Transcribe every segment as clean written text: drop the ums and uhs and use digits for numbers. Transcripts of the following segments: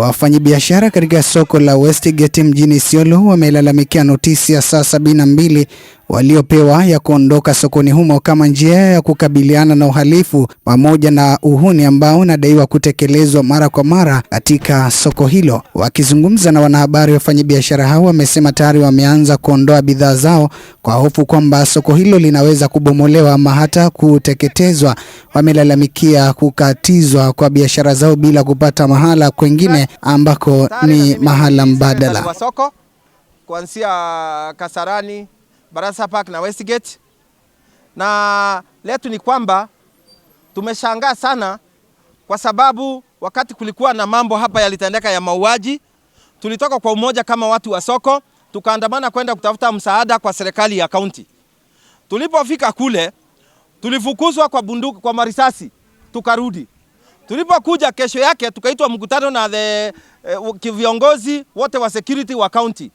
Wafanyabiashara katika soko la Westgate mjini Isiolo wamelalamikia notisi ya saa 72 waliopewa ya kuondoka sokoni humo kama njia ya kukabiliana na uhalifu pamoja na uhuni ambao unadaiwa kutekelezwa mara kwa mara katika soko hilo. Wakizungumza na wanahabari, wafanyabiashara hao wamesema tayari wameanza kuondoa bidhaa zao kwa hofu kwamba soko hilo linaweza kubomolewa ama hata kuteketezwa. Wamelalamikia kukatizwa kwa biashara zao bila kupata mahala kwengine ambako ni mahala mbadala. Wa soko kuanzia Kasarani, Barasa Park na Westgate. Na letu ni kwamba tumeshangaa sana kwa sababu wakati kulikuwa na mambo hapa yalitendeka ya mauaji, tulitoka kwa umoja kama watu wa soko, tukaandamana kwenda kutafuta msaada kwa serikali ya kaunti. Tulipofika kule, tulifukuzwa kwa bunduki, kwa marisasi, tukarudi. Tulipokuja kesho yake tukaitwa mkutano na viongozi wote wa security wa county.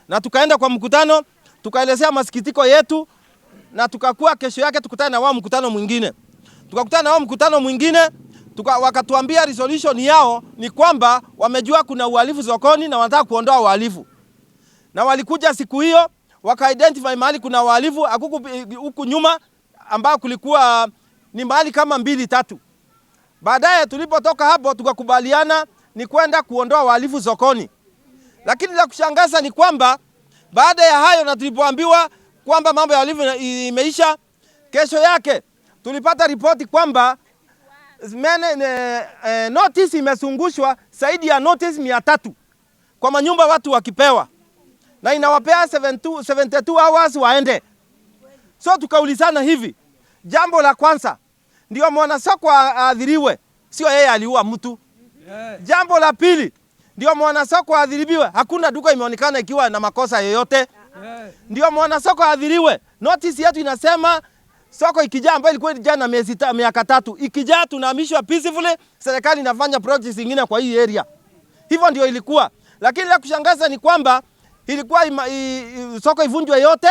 Na tukaenda kwa mkutano, tukaelezea masikitiko yetu, na tukakuwa kesho yake tukutana na wao mkutano mwingine. Tukakutana na wao mkutano mwingine, wakatuambia resolution yao ni kwamba wamejua kuna uhalifu sokoni na wanataka kuondoa uhalifu. Na walikuja siku hiyo, waka-identify mahali kuna uhalifu huku nyuma ambao kulikuwa ni mahali kama 2-3. Baadaye tulipotoka hapo tukakubaliana ni kwenda kuondoa uhalifu sokoni. Lakini la kushangaza ni kwamba baada ya hayo na tulipoambiwa kwamba mambo ya uhalifu imeisha, kesho yake tulipata ripoti kwamba notice imesungushwa zaidi ya notice 300 kwa manyumba watu wakipewa, na inawapea 72 hours waende. So tukaulizana hivi, jambo la kwanza ndio mwanasoko aadhiriwe, sio yeye aliua mtu. Jambo la pili ndio mwanasoko aadhiriwe, hakuna duka imeonekana ikiwa na makosa yoyote. Ndio mwanasoko aadhiriwe. Notice yetu inasema soko ikijaa, ambayo ilikuwa jana miaka 3, ikijaa tunahamishwa peacefully, serikali inafanya projects zingine kwa hii area. Hivyo ndio ilikuwa. Lakini la kushangaza ni kwamba ilikuwa soko ivunjwe yote,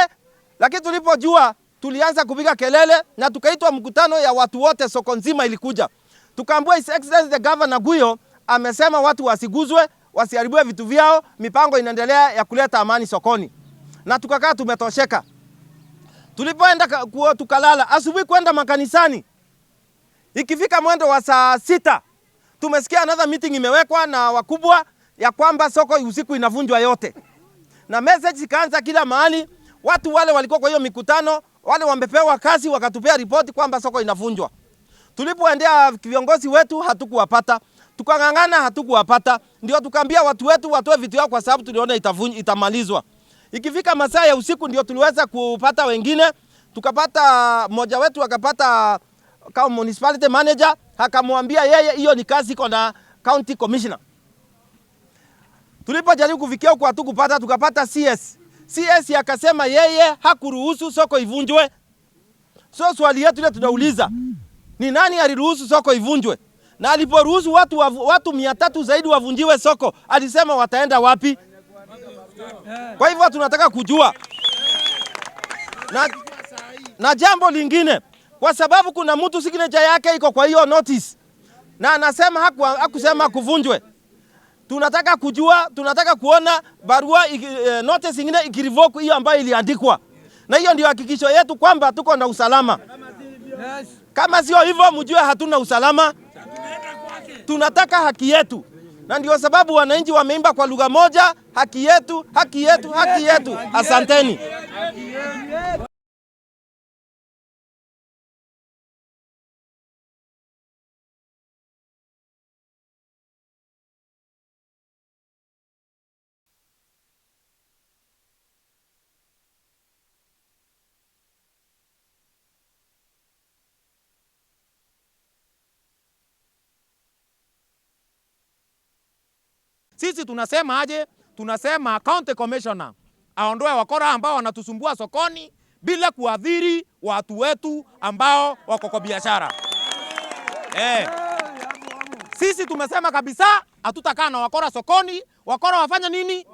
lakini tulipojua tulianza kupiga kelele na tukaitwa mkutano ya watu wote, soko nzima ilikuja. Tukaambiwa His Excellency the Governor Guyo amesema watu wasiguzwe, wasiharibiwe vitu vyao, mipango inaendelea ya kuleta amani sokoni. Na tukakaa tumetosheka. Tulipoenda tukalala, asubuhi kwenda makanisani, ikifika mwendo wa saa 6 tumesikia another meeting imewekwa na wakubwa ya kwamba soko usiku inavunjwa yote. Na message ikaanza kila mahali. Watu wale walikuwa kwa hiyo mikutano, wale wamepewa kazi wakatupea ripoti kwamba soko inavunjwa. Tulipoendea viongozi wetu hatukuwapata, tukangangana hatukuwapata. Ndio tukaambia watu wetu watoe vitu yao kwa sababu tuliona itamalizwa. Ikifika masaa ya usiku ndio tuliweza kupata wengine, tukapata mmoja wetu akapata kama municipality manager, akamwambia yeye hiyo ni kazi iko na county commissioner. Tulipojaribu kufikia huko hatukupata, tukapata CS akasema yeye hakuruhusu soko ivunjwe. So swali yetu ile tunauliza, ni nani aliruhusu soko ivunjwe? Na aliporuhusu watu 300 zaidi wavunjiwe soko, alisema wataenda wapi? Kwa hivyo tunataka kujua. Na jambo lingine, kwa sababu kuna mtu signature yake iko kwa hiyo notice na anasema hakusema kuvunjwe. Tunataka kujua, tunataka kuona barua notice nyingine ikirevoke hiyo ambayo iliandikwa. Na hiyo ndio hakikisho yetu kwamba tuko na usalama. Kama sio hivyo mjue hatuna usalama. Tunataka haki yetu. Na ndio sababu wananchi wameimba kwa lugha moja, haki yetu, haki yetu, haki yetu. Asanteni. Sisi tunasema aje? Tunasema county commissioner aondoe wakora ambao wanatusumbua sokoni bila kuadhiri watu wetu ambao wako kwa biashara. Sisi tumesema kabisa hatutakaa na wakora sokoni. Wakora wafanya nini?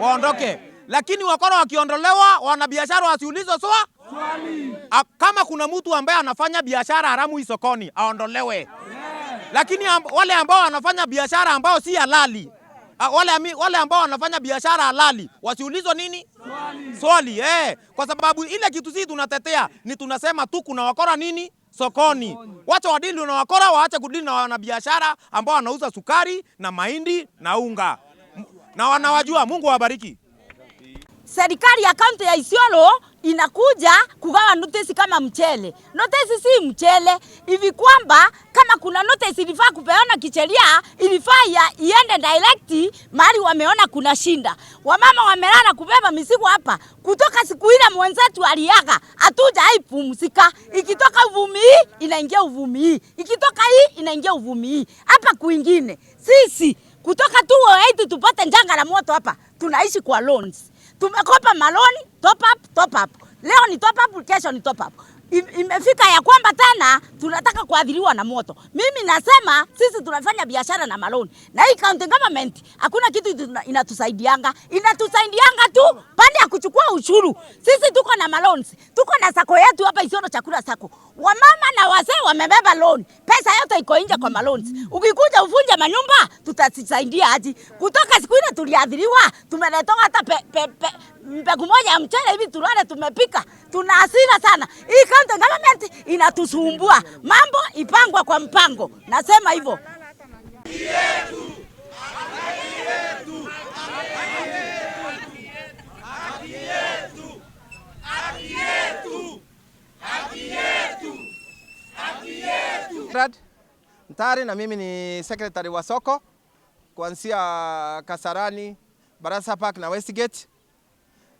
Waondoke. Lakini wakora wakiondolewa, wanabiashara wasiulizwe swali. Kama kuna mtu ambaye anafanya biashara haramu hii sokoni, aondolewe. Lakini wale ambao wanafanya biashara ambao si halali, Wale ambao wanafanya biashara halali wasiulizwe nini? Swali. Kwa sababu ile kitu sisi tunatetea ni tunasema tu kuna wakora nini sokoni. Wacha wadili na wakora, waache kudili na wanabiashara ambao wanauza sukari na mahindi na unga. Na wanawajua. Mungu awabariki. Serikali ya kaunti ya Isiolo inakuja kugawa notice kama mchele. Notice si mchele. Hivi kwamba kama kuna notice ilifaa kupeana kisheria, ilifaa iende direct mahali wameona kuna shinda. Wamama wamelala kubeba mizigo hapa. Kutoka siku ile mwenzetu aliaga, hatuja haipumzika. Ikitoka uvumi hii, inaingia uvumi hii. Ikitoka hii, inaingia uvumi hii. Hapa kwingine. Sisi, kutoka tu wetu tupate njanga la moto hapa. Tunaishi kwa loans. Tumekopa maloni, top up. Leo ni top up, kesho ni top up. Imefika ya kwamba tena tunataka kuadhiriwa na moto. Mimi nasema sisi tunafanya biashara na maloni. Na hii county government hakuna kitu inatusaidianga. Inatusaidianga tu pande ya kuchukua ushuru. Sisi tuko na maloni. Tuko na sako yetu hapa Isiolo chakula sako. Wamama na wazee wamebeba loan. Pesa yote iko nje kwa maloni. Ukikuja uvunje manyumba, tutasaidia aje? Kutoka siku ile tuliadhiriwa, tumeletoa hata mbegu moja ya mchele hivi tulale tumepika. Tuna hasira sana. Hii county government inatusumbua. Mambo ipangwa kwa mpango. Nasema hivyo. Mtari na mimi ni secretary wa soko kuanzia Kasarani, Barasa Park na Westgate.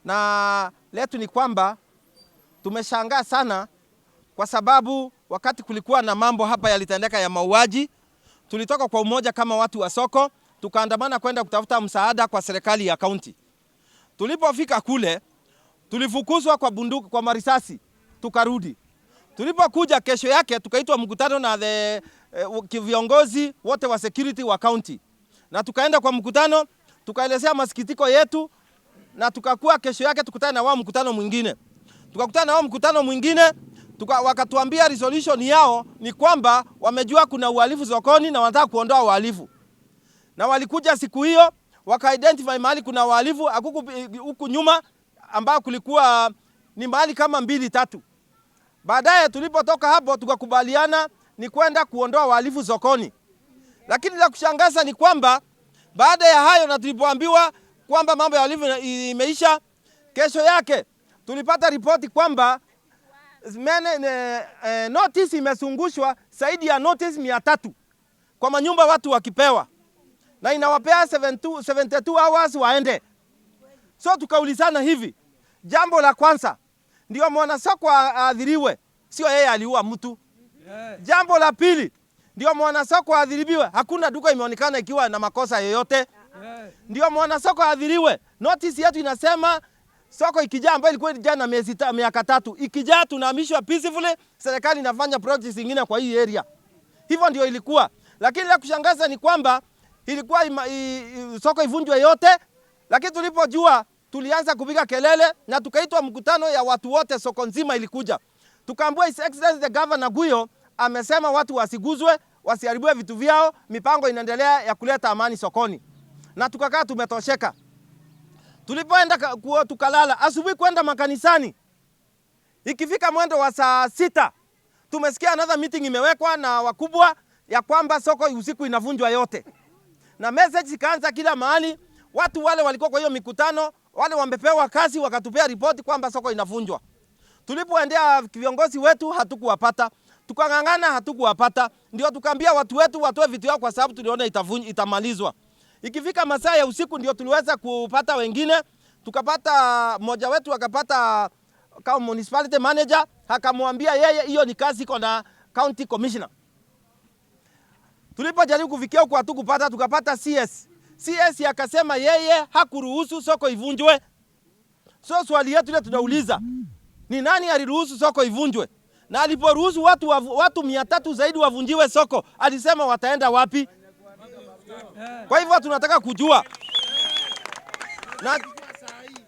Na letu ni kwamba tumeshangaa sana kwa sababu wakati kulikuwa na mambo hapa yalitendeka ya mauaji, tulitoka kwa umoja kama watu wa soko, tukaandamana kwenda kutafuta msaada kwa serikali ya kaunti. Tulipofika kule, tulifukuzwa kwa bunduki, kwa marisasi, tukarudi. Tulipokuja kesho yake, tukaitwa mkutano na viongozi wote wa security wa county. Na tukaenda kwa mkutano, tukaelezea masikitiko yetu, na tukakuwa kesho yake tukutana na wao mkutano mwingine. Tukakutana na wao mkutano mwingine, wakatuambia resolution yao ni kwamba wamejua kuna uhalifu sokoni na wanataka kuondoa uhalifu. Na walikuja siku hiyo, waka-identify mahali kuna uhalifu huku nyuma ambao kulikuwa ni mahali kama 2-3. Baadaye tulipotoka hapo tukakubaliana ni kwenda kuondoa uhalifu sokoni. Lakini la kushangaza ni kwamba baada ya hayo na tulipoambiwa kwamba mambo ya uhalifu imeisha, kesho yake tulipata ripoti kwamba notice imesungushwa zaidi ya notice 300 kwa manyumba watu wakipewa. Na inawapea 72 hours waende. So tukaulizana hivi, jambo la kwanza, ndio mwanasoko aadhiriwe, sio yeye aliua mtu. Jambo la pili, ndio mwanasoko aadhiriwe, hakuna duka imeonekana ikiwa na makosa yoyote. Ndio mwanasoko aadhiriwe. Notice yetu inasema soko ikijaa, ambayo ilikuwa jana miaka 3, ikijaa tunahamishwa peacefully, serikali inafanya projects zingine kwa hii area. Hivyo ndio ilikuwa. Lakini la kushangaza ni kwamba ilikuwa soko ivunjwe yote, lakini tulipojua tulianza kupiga kelele na tukaitwa mkutano ya watu wote, soko nzima ilikuja. Tukaambiwa His Excellency the Governor Guyo amesema watu wasiguzwe, wasiharibiwe vitu vyao, mipango inaendelea ya kuleta amani sokoni. Na tukakaa tumetosheka. Tulipoenda tukalala, asubuhi kwenda makanisani. Ikifika mwendo wa saa 6, tumesikia another meeting imewekwa na wakubwa ya kwamba soko usiku inavunjwa yote. Na message ikaanza kila mahali, watu wale walikuwa kwa hiyo mikutano, wale wamepewa kazi wakatupea ripoti kwamba soko inavunjwa. Tulipoendea viongozi wetu hatukuwapata, tukangangana hatukuwapata, ndio tukaambia watu wetu watoe vitu yao kwa sababu tuliona itamalizwa. Ikifika masaa ya usiku ndio tuliweza kupata wengine, tukapata mmoja wetu akapata kama municipality manager, akamwambia yeye hiyo ni kazi iko na county commissioner. Tulipojaribu kufikia huko hatukupata, tukapata CS. CS akasema yeye hakuruhusu soko ivunjwe. So swali yetu ile tunauliza, ni nani aliruhusu soko ivunjwe? Na aliporuhusu watu 300 zaidi wavunjiwe soko, alisema wataenda wapi? Kwa hivyo tunataka kujua.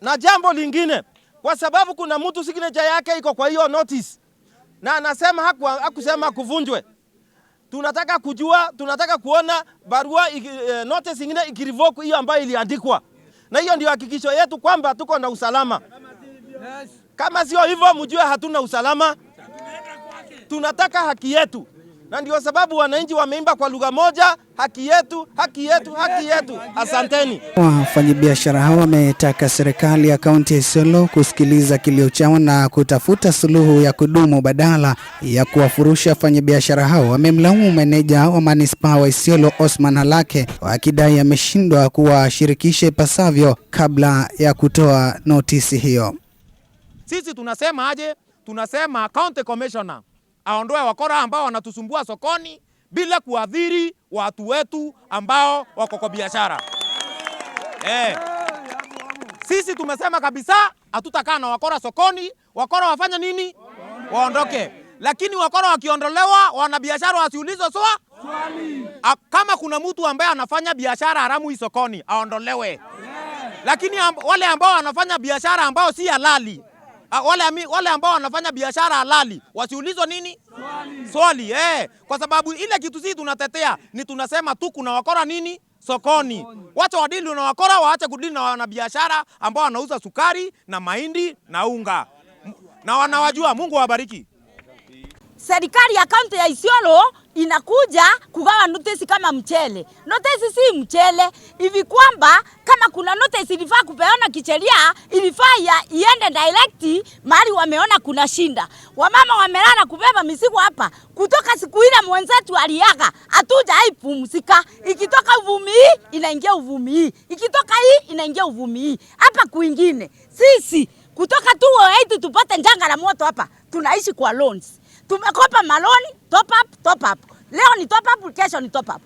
Na jambo lingine, kwa sababu kuna mtu signature yake iko kwa hiyo notice, na anasema hakusema kuvunjwe. tunataka kujua, tunataka kuona barua notice ingine ikirevoke hiyo ambayo iliandikwa. Na hiyo ndio hakikisho yetu kwamba tuko na usalama. Kama sio hivyo, mjue hatuna usalama. Tunataka haki yetu. Na ndio sababu wananchi wameimba kwa lugha moja, haki yetu, haki yetu, haki yetu. Asanteni. Wafanyabiashara hao wametaka serikali ya kaunti ya Isiolo kusikiliza kilio chao na kutafuta suluhu ya kudumu badala ya kuwafurusha wafanyabiashara hao. Wamemlaumu meneja wa manispaa wa Isiolo Osman Halake wakidai ameshindwa kuwashirikisha ipasavyo kabla ya kutoa notisi hiyo. Sisi tunasema aje? Tunasema county commissioner aondoe wakora ambao wanatusumbua sokoni bila kuadhiri watu wetu ambao wako kwa biashara. Sisi tumesema kabisa hatutakaa na wakora sokoni. Wakora wafanya nini? Waondoke. Lakini wakora wakiondolewa, wanabiashara wasiulizwe swali. Kama kuna mtu ambaye anafanya biashara haramu hii sokoni, aondolewe. Lakini wale ambao wanafanya biashara ambao si halali, wale ambao wanafanya biashara halali wasiulizwe nini? Swali. Kwa sababu ile kitu sisi tunatetea ni tunasema tu kuna wakora nini? Sokoni. Wacha wadili na wakora, waache kudili na wanabiashara ambao wanauza sukari na mahindi na unga. Na wanawajua. Mungu awabariki. Serikali ya kaunti ya Isiolo inakuja kugawa notice kama mchele. Notice si mchele. Hivi kwamba kama kuna notice ilifaa kupeana kisheria, ilifaa iende direct mahali wameona kuna shinda. Wamama wamelala kubeba mizigo hapa. Kutoka siku ile mwenzetu aliaga, hatuja haipumzika. Ikitoka uvumi hii, inaingia uvumi hii. Ikitoka hii, inaingia uvumi hii. Hapa kwingine. Sisi, kutoka tu wetu tupate njanga la moto hapa, tunaishi kwa loans. Tumekopa maloni, top up. Leo ni top up, kesho ni top up.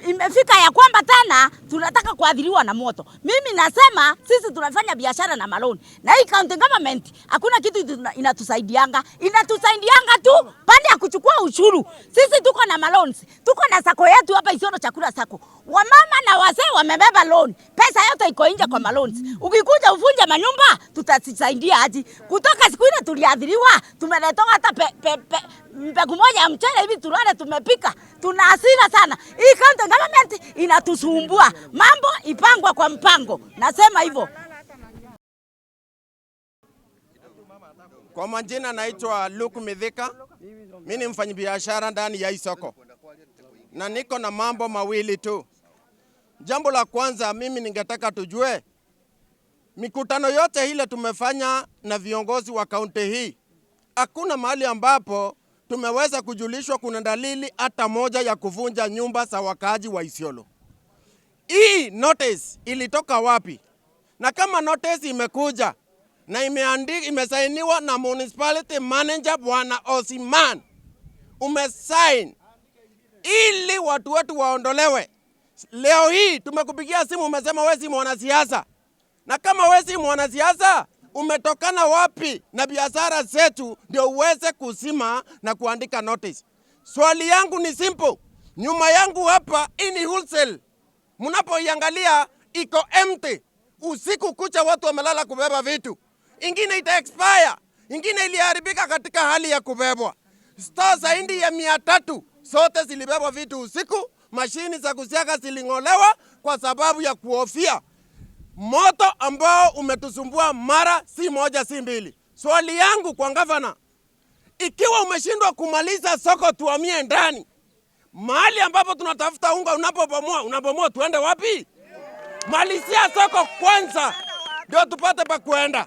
Imefika ya kwamba tena tunataka kuadhiriwa na moto. Mimi nasema sisi tunafanya biashara na maloni. Na hii county government hakuna kitu inatusaidianga. Inatusaidianga tu pande ya kuchukua ushuru. Sisi tuko na maloni. Tuko na sako yetu hapa Isiolo chakula sako. Wamama na wazee wamebeba loan. Pesa yote iko nje kwa maloni. Ukikuja ufunje manyumba, tutasaidia aje. Kutoka siku ile tuliadhiriwa, tumeletoa hata mbegu moja ya mchele hivi tulale tumepika. Tuna hasira sana. Hii county government inatusumbua. Mambo ipangwa kwa mpango. Nasema hivyo. Kwa majina naitwa Luke Mithika. Mimi ni mfanyabiashara ndani ya soko. Na niko na mambo mawili tu. Jambo la kwanza, mimi ningetaka tujue mikutano yote ile tumefanya na viongozi wa kaunti hii, hakuna mahali ambapo tumeweza kujulishwa kuna dalili hata moja ya kuvunja nyumba za wakaaji wa Isiolo. Hii notice ilitoka wapi? Na kama notice imekuja na imesainiwa na municipality manager Bwana Osiman, umesign ili watu wetu waondolewe. Leo hii tumekupigia simu, umesema wewe si mwanasiasa. Na kama wewe si mwanasiasa, umetokana wapi na biashara zetu ndio uweze kusima na kuandika notice? Swali yangu ni simple. Nyuma yangu hapa ini wholesale, mnapoiangalia iko empty. Usiku kucha watu wamelala kubeba vitu. Ingine ita expire, ingine iliharibika katika hali ya kubebwa. Store zaidi ya 300 zote zilibebwa vitu usiku. Mashini za kusiaga ziling'olewa kwa sababu ya kuhofia moto ambao umetusumbua mara si moja si mbili. Swali yangu kwa gavana, ikiwa umeshindwa kumaliza soko, tuhamie ndani. Mahali ambapo tunatafuta unga unapobomoa tuende wapi? Malizia soko kwanza ndio tupate pa kuenda.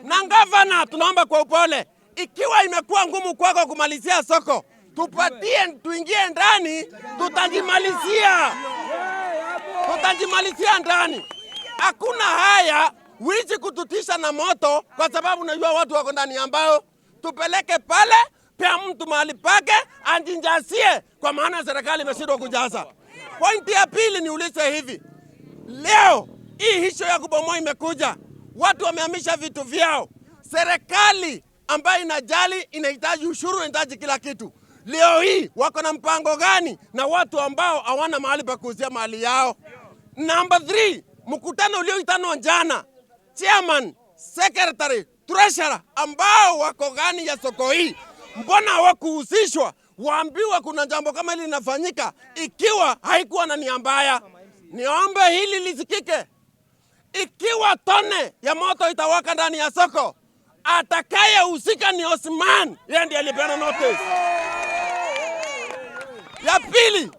Na gavana, tunaomba kwa upole, ikiwa imekuwa ngumu kwako kumalizia soko, tupatie tuingie ndani, tutajimalizia ndani. Hakuna haya wizi kututisha na moto kwa sababu unajua watu wako ndani ambao tupeleke pale pia mtu mahali pake anjinjasie, kwa maana serikali imeshindwa kujaza. Pointi ya pili niulize hivi. Leo hii hisho ya kubomoa imekuja. Watu wamehamisha vitu vyao. Serikali ambayo inajali inahitaji ushuru, inahitaji kila kitu. Leo hii wako na mpango gani na watu ambao hawana mahali pa kuuzia mali yao? Number 3, mkutano ulioitanwa jana, chairman, secretary, treasurer ambao wako gani ya soko hii, mbona hawakuhusishwa? waambiwa kuna jambo kama hili linafanyika, ikiwa haikuwa na nia mbaya. Niombe hili lisikike. Ikiwa tone ya moto itawaka ndani ya soko, atakayehusika ni Osman, yeye ndiye alipeana notice. Ya pili,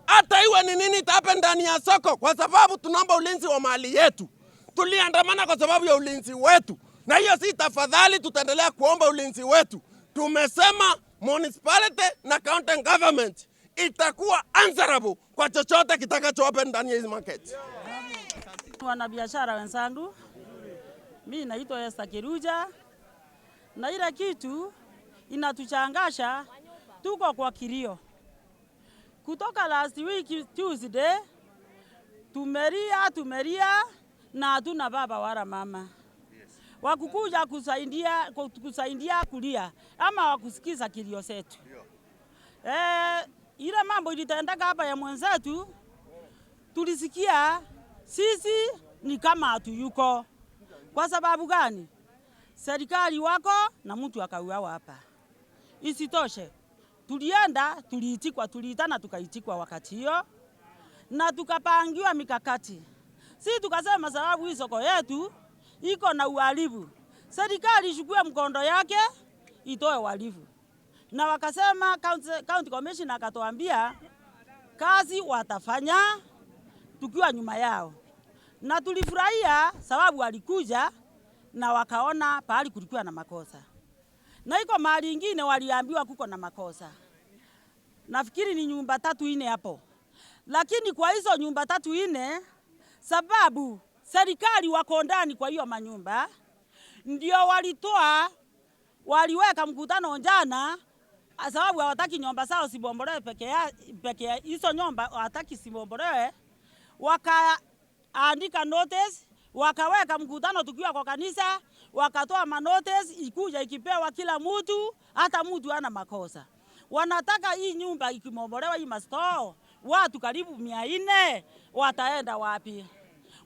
hata iwe ni nini itape ndani ya soko, kwa sababu tunaomba ulinzi wa mali yetu. Tuliandamana kwa sababu ya ulinzi wetu, na hiyo si tafadhali, tutaendelea kuomba ulinzi wetu. Tumesema municipality na county government itakuwa answerable kwa chochote kitakacho open ndani ya hizi market. Wanabiashara wenzangu, mimi naitwa Esther Kiruja, na ile kitu inatuchangasha, tuko kwa kilio. Kutoka last week Tuesday, tumeria na hatuna baba wala mama. Wakukuja kusaidia kulia ama wakusikiza kilio zetu. Ile mambo ilitendeka hapa ya mwenzetu, tulisikia sisi ni kama hatuyuko. Kwa sababu gani? Serikali wako na mtu akauawa hapa. Isitoshe, tuliitana tukaitikwa wakati hiyo na tukapangiwa mikakati. Sisi tukasema sababu hii soko yetu iko na uhalifu, serikali ishukue mkondo yake itoe uhalifu. Na wakasema county commissioner akatuambia kazi watafanya tukiwa nyuma yao. Na tulifurahia sababu walikuja na wakaona pahali kulikuwa na makosa. Na iko mahali ingine waliambiwa kuko na makosa. Nafikiri ni nyumba 3-4 hapo. Lakini kwa hizo nyumba 3-4, sababu serikali wako ndani kwa hiyo manyumba, ndio waliweka mkutano jana, sababu hawataki nyumba zao sibombolewe peke hizo nyumba hawataki sibombolewe. Wakaandika notice, wakaweka mkutano tukiwa kwa kanisa, wakatoa manotice ikuja ikipewa kila mtu, hata mtu hana makosa. Wanataka hii nyumba ikimombolewa hii mastoo, watu karibu 400 wataenda wapi?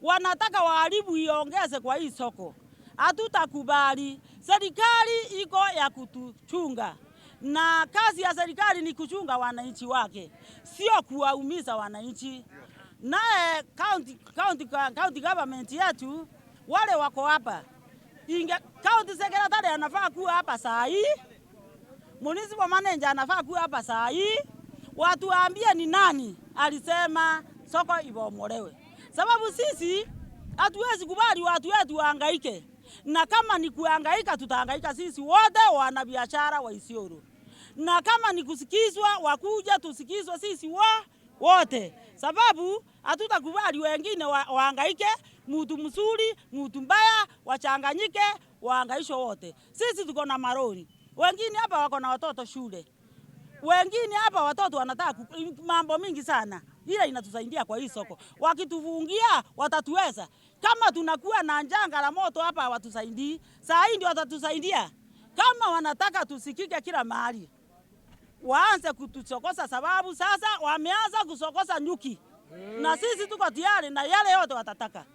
Wanataka waharibu iongeze kwa hii soko. Hatutakubali. Serikali iko ya kutuchunga. Na kazi ya serikali ni kuchunga wananchi wake, sio kuwaumiza wananchi. Nae county government yetu wale wako hapa. County secretary anafaa kuwa hapa saa hii. Municipal manager anafaa kuwa hapa saa hii. Watu waambie ni nani alisema soko ibomolewe. Sababu sisi hatuwezi kubali watu wetu wahangaike. Na kama ni kuhangaika tutahangaika sisi wote wanabiashara wa Isiolo. Na kama ni kusikizwa wakuja tusikizwe sisi wote. Sababu hatutakubali wengine wahangaike, mtu mzuri, mtu mbaya, wachanganyike, wahangaishwe wote. Sisi tuko na maroni. Wengine hapa wako na watoto shule. Wengine hapa watoto wanataka mambo mingi sana. Ile inatusaidia kwa hii soko. Wakitufungia watatuweza. Kama tunakuwa na janga la moto hapa watusaidii, saa hii ndio watatusaidia. Kama wanataka tusikike kila mahali, waanze kutusokosa, sababu sasa wameanza kusokosa nyuki. Na sisi tuko tayari na yale yote watataka.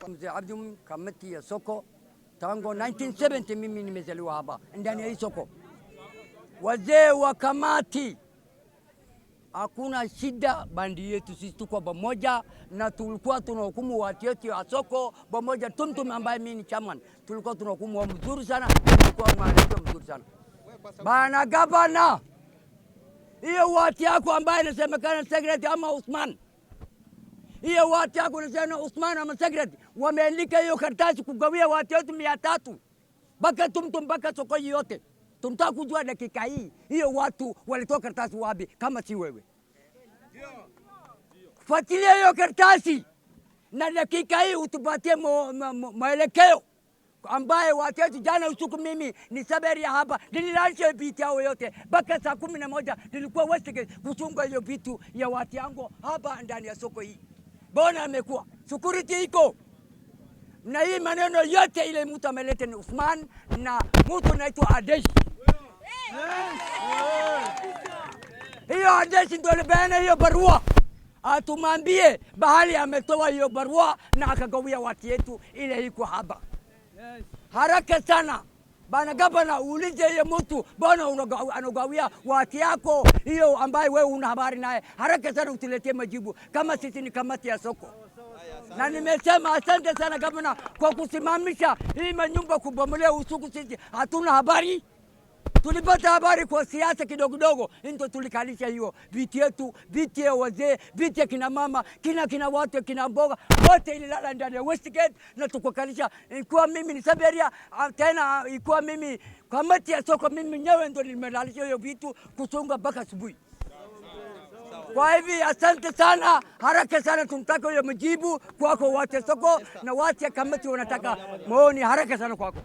Mzee Abdum kamati ya soko tangu 1970 mimi nimezaliwa hapa ndani ya hii soko. Wazee wa kamati, hakuna shida, bandi yetu sisi tuko pamoja na tulikuwa tunahukumu watu yetu ya soko pamoja. Tumtum ambaye mimi ni chairman, tulikuwa tunahukumu mzuri sana, tulikuwa mwelekeo mzuri sana. Bana gavana, hiyo watu yako ambaye inasemekana secretary ama Usman, hiyo watu yako unasema Usman ama secretary, wameandika hiyo karatasi kugawia watu wetu 300 mpaka tumtum mpaka soko yote. Tunataka kujua dakika hii hiyo watu walitoa karatasi wapi kama si wewe. Fuatilia hiyo karatasi na dakika hii utupatie maelekeo ambaye watu wetu. Jana usiku mimi ni sabari ya hapa nililanisha vitu yao yote mpaka saa 11 nilikuwa Westgate kuchunga hiyo vitu ya watu yangu hapa ndani ya soko hii. Bona amekuwa security iko na hii maneno yote ile mtu ameleta ni Usman na mtu anaitwa Adeshi. Hiyo Adeshi ndio alipeana hiyo barua. Atumwambie bahali ametoa hiyo barua na akagawia watu yetu ile iko hapa. Haraka sana. Bana gavana, uulize yeye mtu bwana anagawia watu yako hiyo ambaye wewe una habari naye, haraka sana utuletee majibu kama sisi ni kamati ya soko. Na nimesema asante sana gavana kwa kusimamisha hii manyumba kubomolea usiku. Sisi hatuna habari, tulipata habari kwa siasa kidogo kidogo, ndio tulikalisha hiyo viti yetu, viti ya wazee, viti ya kina mama, kina watu, kina mboga, wote ililala ndani ya Westgate na tukakalisha. Ilikuwa mimi ni Saberia, tena ilikuwa mimi kamati ya soko, mimi nyewe ndio nimelalisha hiyo vitu kusunga mpaka asubuhi. Kwa hivi asante sana, haraka sana tunataka hiyo majibu kwako watu soko na watu ya kamati wanataka maoni haraka sana kwako.